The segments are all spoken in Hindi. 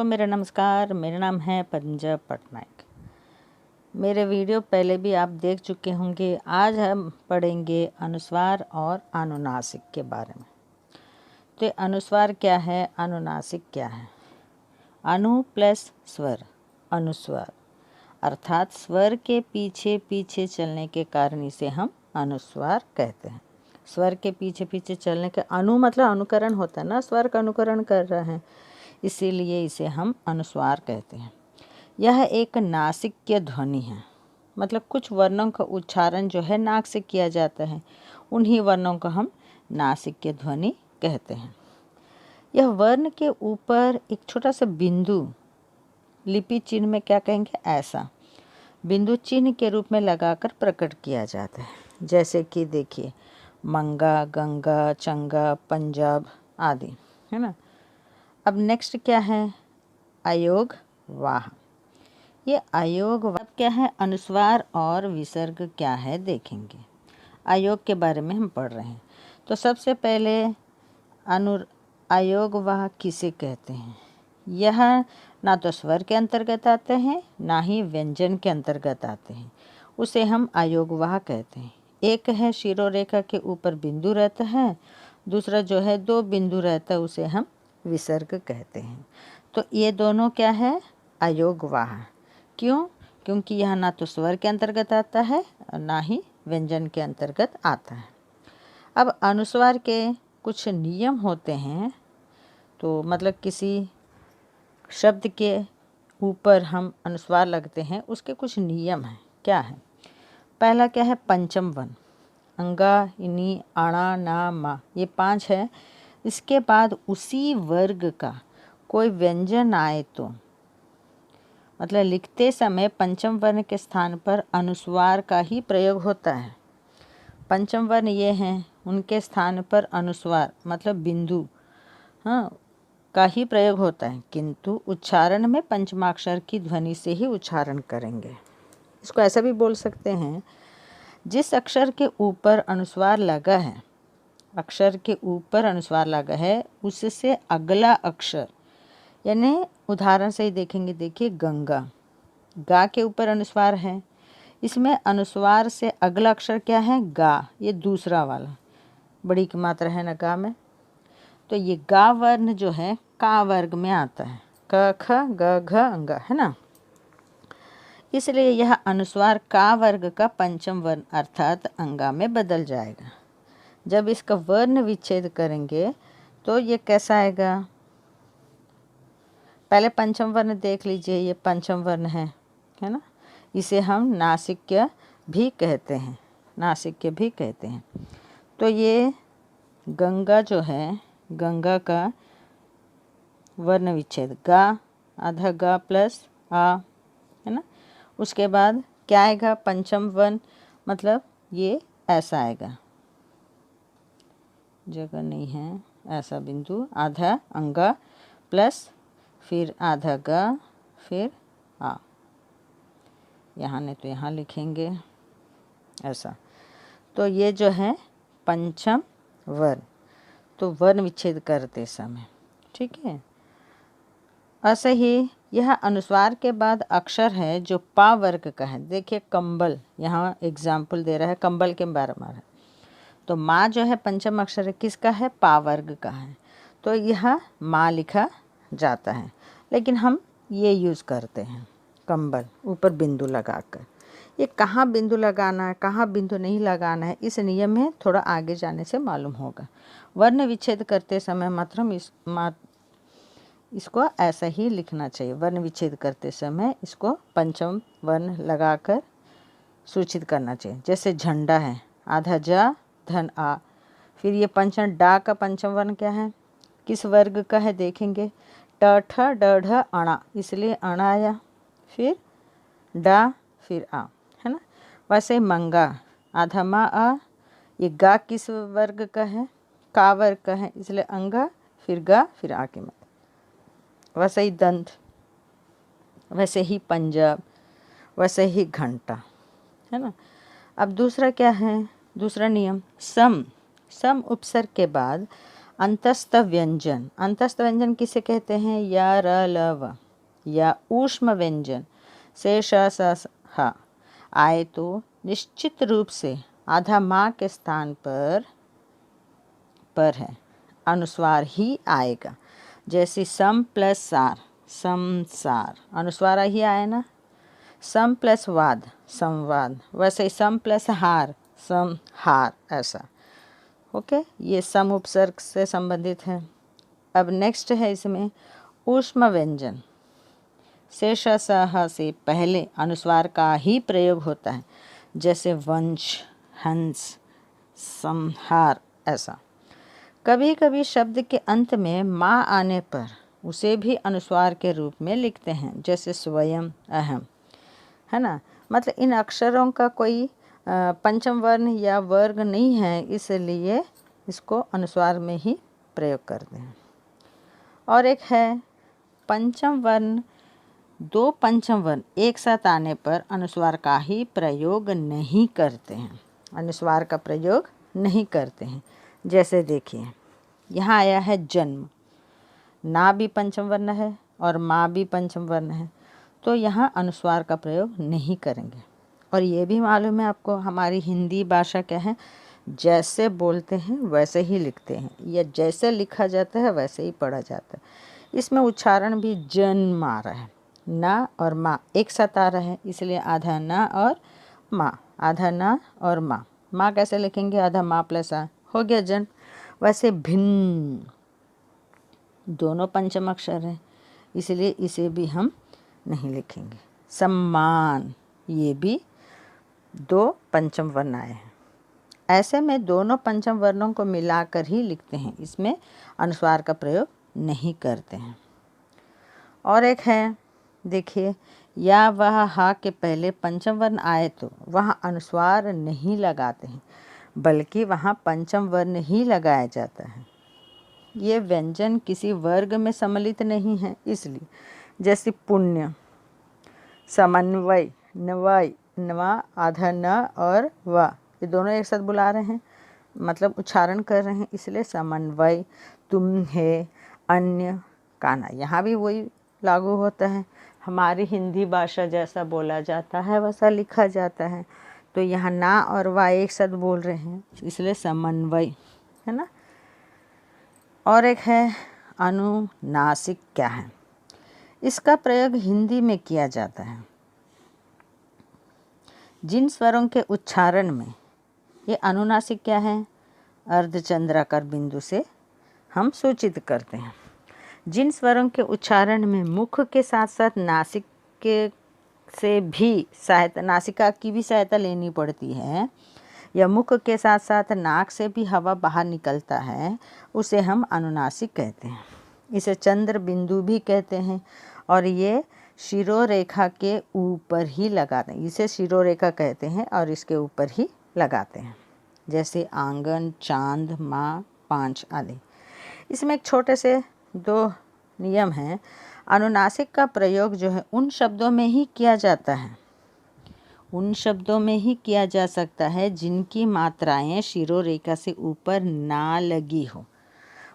सबको मेरा नमस्कार। मेरा नाम है पंजा पटनायक। मेरे वीडियो पहले भी आप देख चुके होंगे। आज हम पढ़ेंगे अनुस्वार और अनुनासिक के बारे में। तो अनुस्वार क्या है, अनुनासिक क्या है? अनु प्लस स्वर, अनुस्वार, अर्थात स्वर के पीछे पीछे चलने के कारण इसे हम अनुस्वार कहते हैं। स्वर के पीछे पीछे चलने के, अनु मतलब अनुकरण होता है ना, स्वर का अनुकरण कर रहे हैं, इसीलिए इसे हम अनुस्वार कहते हैं। यह एक नासिक्य ध्वनि है, मतलब कुछ वर्णों का उच्चारण जो है नाक से किया जाता है, उन्हीं वर्णों को हम नासिक्य ध्वनि कहते हैं। यह वर्ण के ऊपर एक छोटा सा बिंदु, लिपि चिन्ह में क्या कहेंगे, ऐसा बिंदु चिन्ह के रूप में लगाकर प्रकट किया जाता है। जैसे कि देखिए, मंगा, गंगा, चंगा, पंजाब आदि, है ना। अब नेक्स्ट क्या है, अयोग वाह। ये अयोग वाह क्या है, अनुस्वार और विसर्ग क्या है देखेंगे। अयोग के बारे में हम पढ़ रहे हैं। तो सबसे पहले अयोग वाह किसे कहते हैं? यह ना तो स्वर के अंतर्गत आते हैं, ना ही व्यंजन के अंतर्गत आते हैं, उसे हम अयोग वाह कहते हैं। एक है शिरोरेखा के ऊपर बिंदु रहता है, दूसरा जो है दो बिंदु रहता है, उसे हम विसर्ग कहते हैं। तो ये दोनों क्या है, अयोग वाह। क्यों? क्योंकि यह ना तो स्वर के अंतर्गत आता है और ना ही व्यंजन के अंतर्गत आता है। अब अनुस्वार के कुछ नियम होते हैं। तो मतलब किसी शब्द के ऊपर हम अनुस्वार लगते हैं, उसके कुछ नियम हैं। क्या है? पहला क्या है, पंचम वर्ण, अंगा, इनी, आणा, ना, मा, ये 5 है। इसके बाद उसी वर्ग का कोई व्यंजन आए तो, मतलब लिखते समय पंचम वर्ण के स्थान पर अनुस्वार का ही प्रयोग होता है। पंचम वर्ण ये हैं, उनके स्थान पर अनुस्वार मतलब बिंदु का ही प्रयोग होता है, किंतु उच्चारण में पंचमाक्षर की ध्वनि से ही उच्चारण करेंगे। इसको ऐसा भी बोल सकते हैं, जिस अक्षर के ऊपर अनुस्वार लगा है, अक्षर के ऊपर अनुस्वार लगा है, उससे अगला अक्षर, यानी उदाहरण से ही देखेंगे। देखिए, गंगा, गा के ऊपर अनुस्वार है, इसमें अनुस्वार से अगला अक्षर क्या है, गा, ये दूसरा वाला, बड़ी की मात्रा है ना गा में। तो ये गा वर्ण जो है का वर्ग में आता है, क, ख, ग, घ, अंग, है ना। इसलिए यह अनुस्वार का वर्ग का पंचम वर्ण अर्थात अंगा में बदल जाएगा। जब इसका वर्ण विच्छेद करेंगे तो ये कैसा आएगा? पहले पंचम वर्ण देख लीजिए, ये पंचम वर्ण है ना। इसे हम नासिक्य भी कहते हैं, नासिक्य भी कहते हैं। तो ये गंगा जो है, गंगा का वर्ण विच्छेद गा, आधा गा प्लस आ, है ना। उसके बाद क्या आएगा, पंचम वर्ण, मतलब ये ऐसा आएगा, जगह नहीं है, ऐसा बिंदु, आधा अंगा प्लस फिर आधा गा फिर आ, यहाँ नहीं तो यहाँ लिखेंगे ऐसा। तो ये जो है पंचम वर्ण, तो वर्ण विच्छेद करते समय, ठीक है। ऐसे ही यह अनुस्वार के बाद अक्षर है जो पा वर्ग का है। देखिए, कंबल, यहाँ एग्जाम्पल दे रहा है, कंबल के बारे में है। तो माँ जो है पंचम अक्षर है, किसका है, पा वर्ग का है, तो यह माँ लिखा जाता है। लेकिन हम ये यूज़ करते हैं कंबल, ऊपर बिंदु लगाकर। ये कहाँ बिंदु लगाना है, कहाँ बिंदु नहीं लगाना है, इस नियम में थोड़ा आगे जाने से मालूम होगा। वर्ण विच्छेद करते समय मात्र इसको ऐसा ही लिखना चाहिए। वर्ण विच्छेद करते समय इसको पंचम वर्ण लगाकर सूचित करना चाहिए। जैसे झंडा है, आधा जा धन आ, फिर ये पंचम डा का पंचम वर्ण क्या है, किस वर्ग का है देखेंगे, ट, ठ, ड, ढ, अणा, इसलिए अणा आया, फिर डा फिर आ, है ना। वैसे मंगा, आधा मा आ, ये गा किस वर्ग का है, का वर्ग का है, इसलिए अंगा फिर गा फिर आ के मत। वैसे ही दंत, वैसे ही पंजाब, वैसे ही घंटा, है ना। अब दूसरा क्या है, दूसरा नियम, सम उपसर्ग के बाद अंतस्थ व्यंजन, अंतस्थ व्यंजन किसे कहते हैं? या र ल व या ऊष्म व्यंजन से श स ह आए तो निश्चित रूप से आधा माँ के स्थान पर है, अनुस्वार ही आएगा। जैसे सम प्लस सार, समसार, अनुस्वार ही आए ना। सम प्लस वाद, संवाद। वैसे ही सम प्लस हार, समहार, ऐसा। ओके, ये सम उपसर्ग से संबंधित है। अब नेक्स्ट है इसमें ऊष्म व्यंजन से श स ह से पहले अनुस्वार का ही प्रयोग होता है। जैसे वंश, हंस, संहार, ऐसा। कभी कभी शब्द के अंत में माँ आने पर उसे भी अनुस्वार के रूप में लिखते हैं। जैसे स्वयं, अहम, है ना। मतलब इन अक्षरों का कोई पंचम वर्ण या वर्ग नहीं है, इसलिए इसको अनुस्वार में ही प्रयोग करते हैं। और एक है पंचम वर्ण। दो पंचम वर्ण एक साथ आने पर अनुस्वार का ही प्रयोग नहीं करते हैं, अनुस्वार का प्रयोग नहीं करते हैं। जैसे देखिए, यहाँ आया है जन्म, ना भी पंचम वर्ण है और माँ भी पंचम वर्ण है, तो यहाँ अनुस्वार का प्रयोग नहीं करेंगे। और ये भी मालूम है आपको, हमारी हिंदी भाषा क्या है, जैसे बोलते हैं वैसे ही लिखते हैं, या जैसे लिखा जाता है वैसे ही पढ़ा जाता है। इसमें उच्चारण भी जन्म आ रहा है, ना और माँ एक साथ आ रहा है, इसलिए आधा ना और माँ, आधा ना और माँ। माँ कैसे लिखेंगे? आधा माँ प्लस आ, हो गया जन्म। वैसे भिन्न, दोनों पंचम अक्षर हैं, इसलिए इसे भी हम नहीं लिखेंगे। सम्मान, ये भी दो पंचम वर्ण आए हैं। ऐसे में दोनों पंचम वर्णों को मिलाकर ही लिखते हैं, इसमें अनुस्वार का प्रयोग नहीं करते हैं। और एक है, देखिए, या वह हा के पहले पंचम वर्ण आए तो वहाँ अनुस्वार नहीं लगाते हैं, बल्कि वहाँ पंचम वर्ण ही लगाया जाता है। ये व्यंजन किसी वर्ग में सम्मिलित नहीं है, इसलिए। जैसे पुण्य, समन्वय, नवय, नवा, आधा न और व, ये दोनों एक साथ बुला रहे हैं, मतलब उच्चारण कर रहे हैं, इसलिए समन्वय। तुम है, अन्य, काना, यहाँ भी वही लागू होता है। हमारी हिंदी भाषा जैसा बोला जाता है वैसा लिखा जाता है, तो यहाँ ना और वा एक साथ बोल रहे हैं, इसलिए समन्वय, है ना। और एक है अनुनासिक। क्या है? इसका प्रयोग हिंदी में किया जाता है जिन स्वरों के उच्चारण में ये अनुनासिक क्या है, अर्धचंद्राकार बिंदु से हम सूचित करते हैं। जिन स्वरों के उच्चारण में मुख के साथ साथ नासिक के से भी सहायता, नासिका की भी सहायता लेनी पड़ती है, या मुख के साथ साथ नाक से भी हवा बाहर निकलता है, उसे हम अनुनासिक कहते हैं। इसे चंद्र बिंदु भी कहते हैं, और ये शिरोरेखा के ऊपर ही लगाते हैं, इसे शिरोरेखा कहते हैं और इसके ऊपर ही लगाते हैं। जैसे आंगन, चांद, माँ, पाँच आदि। इसमें एक छोटे से दो नियम हैं। अनुनासिक का प्रयोग जो है उन शब्दों में ही किया जाता है, उन शब्दों में ही किया जा सकता है जिनकी मात्राएं शिरोरेखा से ऊपर ना लगी हो।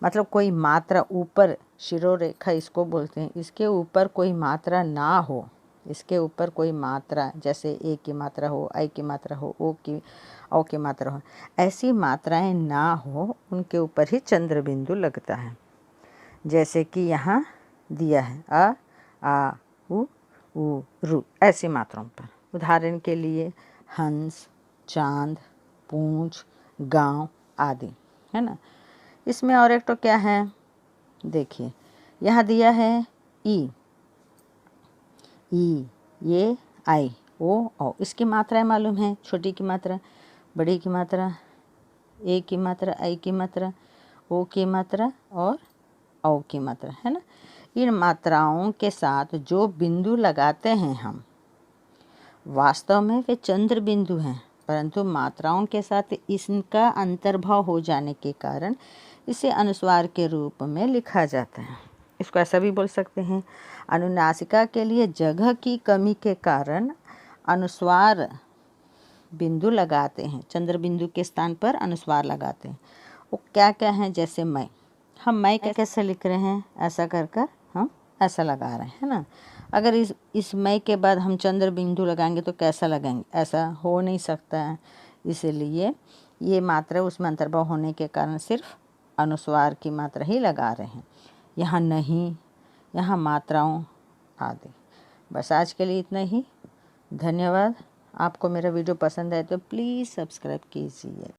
मतलब कोई मात्रा ऊपर, शिरोरेखा इसको बोलते हैं, इसके ऊपर कोई मात्रा ना हो, इसके ऊपर कोई मात्रा, जैसे ए की मात्रा हो, आई की मात्रा हो, ओ की मात्रा हो, ऐसी मात्राएं ना हो, उनके ऊपर ही चंद्र बिंदु लगता है। जैसे कि यहाँ दिया है आ, उ, रु, ऐसी मात्राओं पर। उदाहरण के लिए हंस, चांद, पूंछ, गांव आदि, है ना। इसमें और एक तो क्या है, देखिए, यहाँ दिया है ई, ये आई, ओ, इसकी मात्राएं मालूम है, छोटी की मात्रा, बड़ी की मात्रा, ए की मात्रा, आई की मात्रा, ओ की मात्रा और औ की मात्रा, है ना। इन मात्राओं के साथ जो बिंदु लगाते हैं हम, वास्तव में वे चंद्र बिंदु हैं, परंतु मात्राओं के साथ इनका अंतर्भाव हो जाने के कारण इसे अनुस्वार के रूप में लिखा जाता है। इसको ऐसा भी बोल सकते हैं, अनुनासिका के लिए जगह की कमी के कारण अनुस्वार बिंदु लगाते हैं, चंद्र बिंदु के स्थान पर अनुस्वार लगाते हैं। वो क्या क्या हैं? जैसे मैं, हम मैं कैसे लिख रहे हैं, ऐसा कर कर हम ऐसा लगा रहे हैं, है ना। अगर इस मैं के बाद हम चंद्र बिंदु लगाएंगे तो कैसा लगाएंगे, ऐसा हो नहीं सकता है। इसलिए ये मात्रा उसमें अंतर्भाव होने के कारण सिर्फ अनुस्वार की मात्रा ही लगा रहे हैं, यहाँ नहीं, यहाँ मात्राओं आदि। बस आज के लिए इतना ही। धन्यवाद। आपको मेरा वीडियो पसंद आए तो प्लीज़ सब्सक्राइब कीजिए।